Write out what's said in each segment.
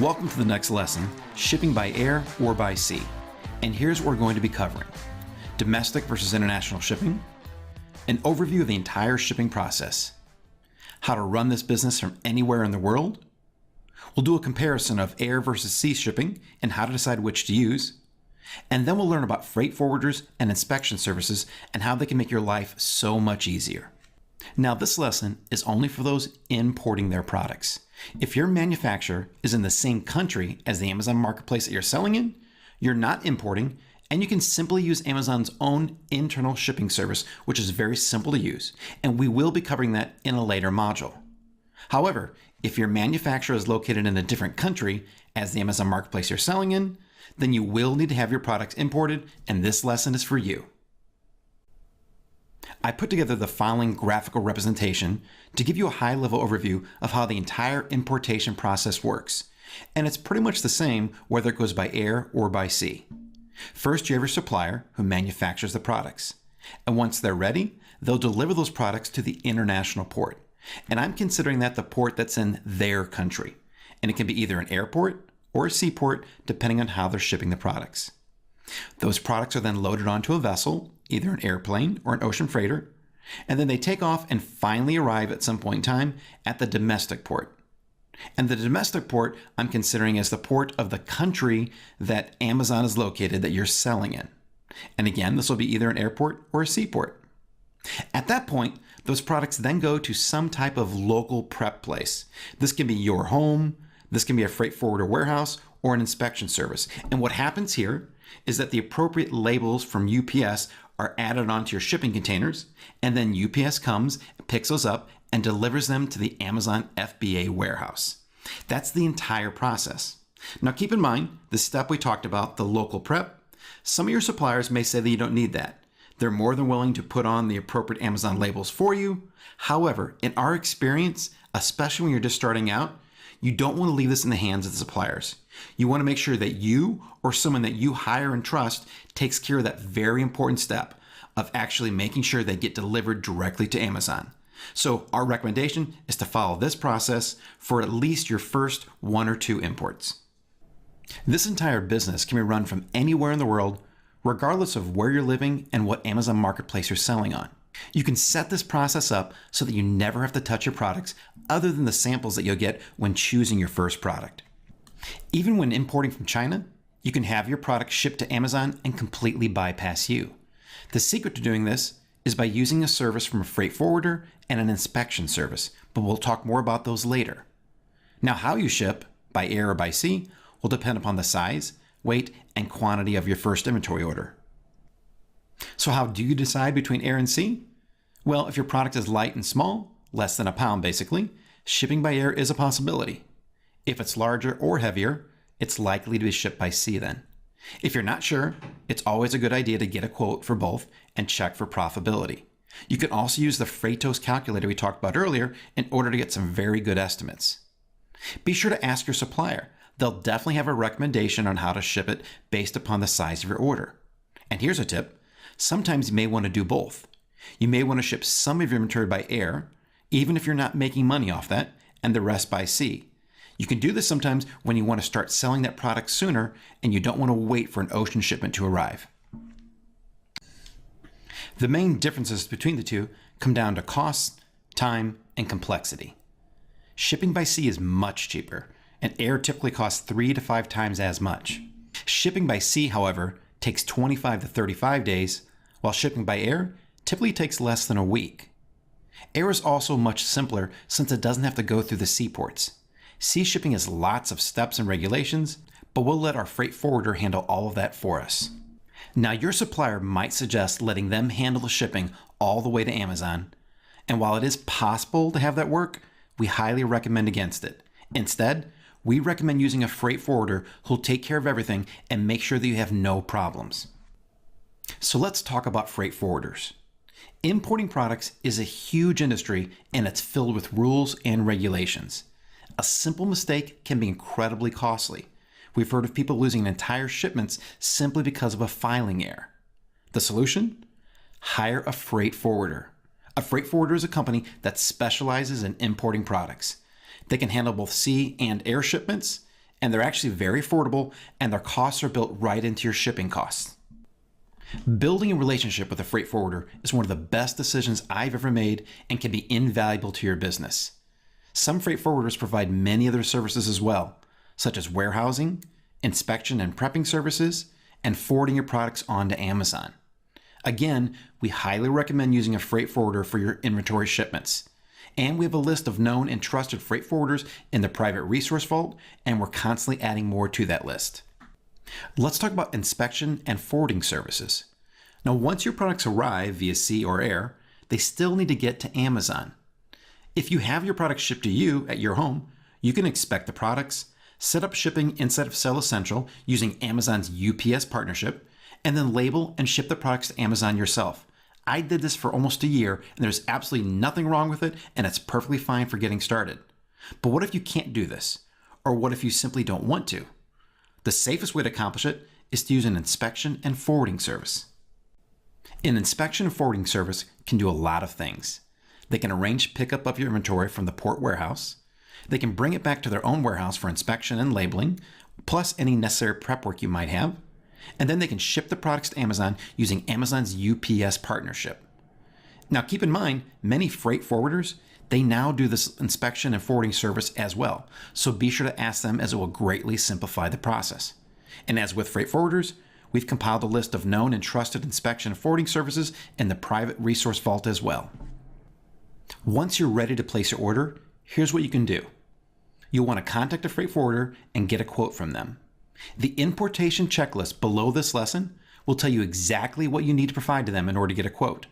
Welcome to the next lesson, shipping by air or by sea. And here's what we're going to be covering. Domestic versus international shipping, an overview of the entire shipping process, how to run this business from anywhere in the world. We'll do a comparison of air versus sea shipping and how to decide which to use. And then we'll learn about freight forwarders and inspection services and how they can make your life so much easier. Now, this lesson is only for those importing their products. If your manufacturer is in the same country as the Amazon marketplace that you're selling in, you're not importing, and you can simply use Amazon's own internal shipping service, which is very simple to use, and we will be covering that in a later module. However, if your manufacturer is located in a different country as the Amazon marketplace you're selling in, then you will need to have your products imported, and this lesson is for you. I put together the following graphical representation to give you a high-level overview of how the entire importation process works. And it's pretty much the same whether it goes by air or by sea. First, you have your supplier who manufactures the products. And once they're ready, they'll deliver those products to the international port. And I'm considering that the port that's in their country. And it can be either an airport or a seaport, depending on how they're shipping the products. Those products are then loaded onto a vessel, either an airplane or an ocean freighter, and then they take off and finally arrive at some point in time at the domestic port. And the domestic port I'm considering as the port of the country that Amazon is located that you're selling in. And again, this will be either an airport or a seaport. At that point, those products then go to some type of local prep place. This can be your home, this can be a freight forwarder warehouse, or an inspection service. And what happens here is that the appropriate labels from UPS are added onto your shipping containers, and then UPS comes, picks those up, and delivers them to the Amazon FBA warehouse. That's the entire process. Now keep in mind, the step we talked about, the local prep, some of your suppliers may say that you don't need that. They're more than willing to put on the appropriate Amazon labels for you. However, in our experience, especially when you're just starting out, you don't want to leave this in the hands of the suppliers. You want to make sure that you or someone that you hire and trust takes care of that very important step of actually making sure they get delivered directly to Amazon. So our recommendation is to follow this process for at least your first 1 or 2 imports. This entire business can be run from anywhere in the world, regardless of where you're living and what Amazon marketplace you're selling on. You can set this process up so that you never have to touch your products other than the samples that you'll get when choosing your first product. Even when importing from China, you can have your product shipped to Amazon and completely bypass you. The secret to doing this is by using a service from a freight forwarder and an inspection service, but we'll talk more about those later. Now, how you ship, by air or by sea, will depend upon the size, weight, and quantity of your first inventory order. So how do you decide between air and sea? Well, if your product is light and small, less than a pound basically, shipping by air is a possibility. If it's larger or heavier, it's likely to be shipped by sea then. If you're not sure, it's always a good idea to get a quote for both and check for profitability. You can also use the Freightos calculator we talked about earlier in order to get some very good estimates. Be sure to ask your supplier. They'll definitely have a recommendation on how to ship it based upon the size of your order. And here's a tip. Sometimes you may want to do both. You may want to ship some of your inventory by air, even if you're not making money off that, and the rest by sea. You can do this sometimes when you want to start selling that product sooner and you don't want to wait for an ocean shipment to arrive. The main differences between the two come down to cost, time, and complexity. Shipping by sea is much cheaper, and air typically costs 3 to 5 times as much. Shipping by sea, however, takes 25 to 35 days, while shipping by air typically takes less than a week. Air is also much simpler since it doesn't have to go through the seaports. Sea shipping has lots of steps and regulations, but we'll let our freight forwarder handle all of that for us. Now, your supplier might suggest letting them handle the shipping all the way to Amazon, and while it is possible to have that work, we highly recommend against it. Instead, we recommend using a freight forwarder who'll take care of everything and make sure that you have no problems. So let's talk about freight forwarders. Importing products is a huge industry and it's filled with rules and regulations. A simple mistake can be incredibly costly. We've heard of people losing entire shipments simply because of a filing error. The solution? Hire a freight forwarder. A freight forwarder is a company that specializes in importing products. They can handle both sea and air shipments, and they're actually very affordable, and their costs are built right into your shipping costs. Building a relationship with a freight forwarder is one of the best decisions I've ever made and can be invaluable to your business. Some freight forwarders provide many other services as well, such as warehousing, inspection and prepping services, and forwarding your products onto Amazon. Again, we highly recommend using a freight forwarder for your inventory shipments. And we have a list of known and trusted freight forwarders in the private resource vault, and we're constantly adding more to that list. Let's talk about inspection and forwarding services. Now, once your products arrive via sea or air, they still need to get to Amazon. If you have your products shipped to you at your home, you can inspect the products, set up shipping inside of Seller Central using Amazon's UPS partnership, and then label and ship the products to Amazon yourself. I did this for almost a year, and there's absolutely nothing wrong with it, and it's perfectly fine for getting started. But what if you can't do this? Or what if you simply don't want to? The safest way to accomplish it is to use an inspection and forwarding service. An inspection and forwarding service can do a lot of things. They can arrange pickup of your inventory from the port warehouse. They can bring it back to their own warehouse for inspection and labeling, plus any necessary prep work you might have. And then they can ship the products to Amazon using Amazon's UPS partnership. Now keep in mind, many freight forwarders, they now do this inspection and forwarding service as well. So be sure to ask them, as it will greatly simplify the process. And as with freight forwarders, we've compiled a list of known and trusted inspection and forwarding services in the private resource vault as well. Once you're ready to place your order, here's what you can do. You'll want to contact a freight forwarder and get a quote from them. The importation checklist below this lesson will tell you exactly what you need to provide to them in order to get a quote,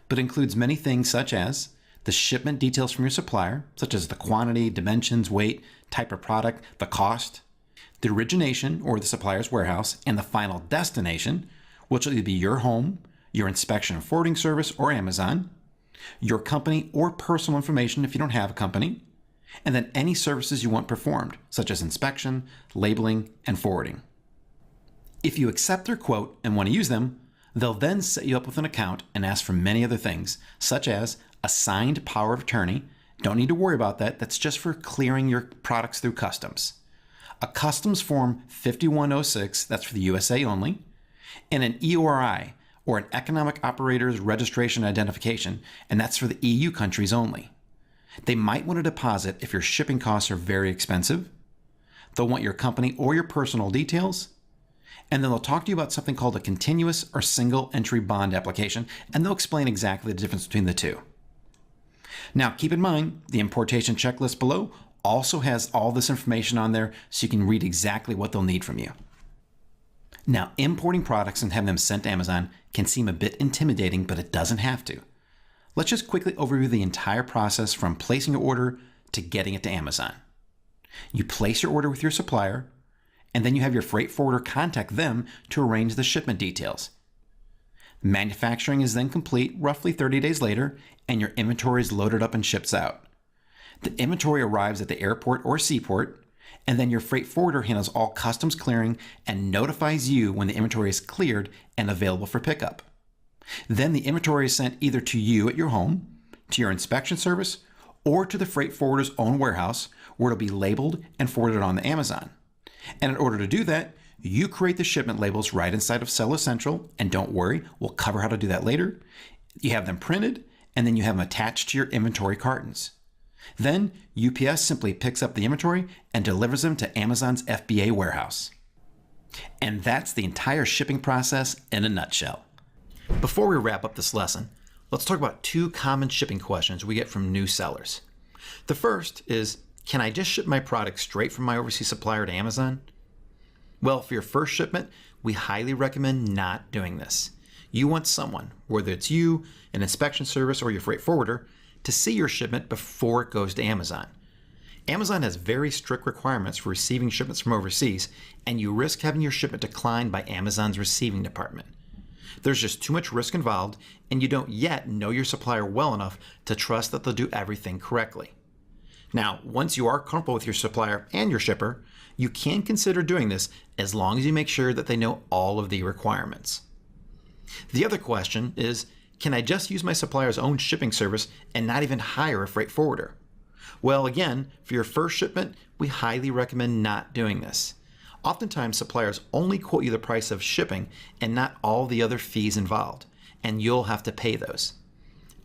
but includes many things such as the shipment details from your supplier, such as the quantity, dimensions, weight, type of product, the cost, the origination or the supplier's warehouse, and the final destination, which will either be your home, your inspection and forwarding service, or Amazon, your company or personal information if you don't have a company, and then any services you want performed, such as inspection, labeling, and forwarding. If you accept their quote and want to use them, they'll then set you up with an account and ask for many other things, such as a signed power of attorney. Don't need to worry about that. That's just for clearing your products through customs. A customs form 5106, that's for the USA only, and an EORI, or an Economic Operators Registration Identification, and that's for the EU countries only. They might want a deposit if your shipping costs are very expensive. They'll want your company or your personal details. And then they'll talk to you about something called a continuous or single entry bond application, and they'll explain exactly the difference between the two. Now, keep in mind, the importation checklist below also has all this information on there so you can read exactly what they'll need from you. Now, importing products and having them sent to Amazon can seem a bit intimidating, but it doesn't have to. Let's just quickly overview the entire process from placing your order to getting it to Amazon. You place your order with your supplier, and then you have your freight forwarder contact them to arrange the shipment details. Manufacturing is then complete roughly 30 days later, and your inventory is loaded up and ships out. The inventory arrives at the airport or seaport, and then your freight forwarder handles all customs clearing and notifies you when the inventory is cleared and available for pickup. Then the inventory is sent either to you at your home, to your inspection service, or to the freight forwarder's own warehouse, where it'll be labeled and forwarded on to Amazon. And in order to do that, you create the shipment labels right inside of Seller Central, and don't worry, we'll cover how to do that later. You have them printed, and then you have them attached to your inventory cartons. Then UPS simply picks up the inventory and delivers them to Amazon's FBA warehouse. And that's the entire shipping process in a nutshell. Before we wrap up this lesson, let's talk about two common shipping questions we get from new sellers. The first is, can I just ship my product straight from my overseas supplier to Amazon? Well, for your first shipment, we highly recommend not doing this. You want someone, whether it's you, an inspection service, or your freight forwarder, to see your shipment before it goes to Amazon. Amazon has very strict requirements for receiving shipments from overseas, and you risk having your shipment declined by Amazon's receiving department. There's just too much risk involved, and you don't yet know your supplier well enough to trust that they'll do everything correctly. Now, once you are comfortable with your supplier and your shipper, you can consider doing this as long as you make sure that they know all of the requirements. The other question is, can I just use my supplier's own shipping service and not even hire a freight forwarder? Well, again, for your first shipment, we highly recommend not doing this. Oftentimes, suppliers only quote you the price of shipping and not all the other fees involved, and you'll have to pay those.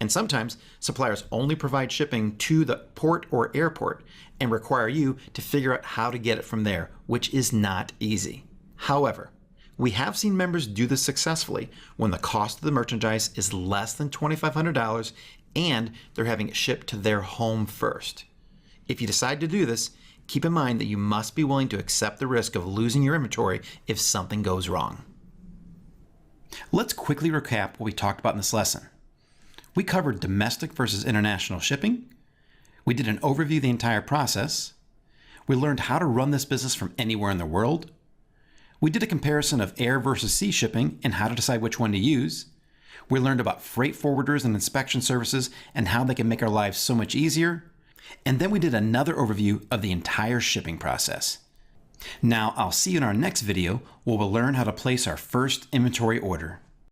And sometimes, suppliers only provide shipping to the port or airport and require you to figure out how to get it from there, which is not easy. However, we have seen members do this successfully when the cost of the merchandise is less than $2,500 and they're having it shipped to their home first. If you decide to do this, keep in mind that you must be willing to accept the risk of losing your inventory if something goes wrong. Let's quickly recap what we talked about in this lesson. We covered domestic versus international shipping. We did an overview of the entire process. We learned how to run this business from anywhere in the world. We did a comparison of air versus sea shipping and how to decide which one to use. We learned about freight forwarders and inspection services and how they can make our lives so much easier. And then we did another overview of the entire shipping process. Now I'll see you in our next video where we'll learn how to place our first inventory order.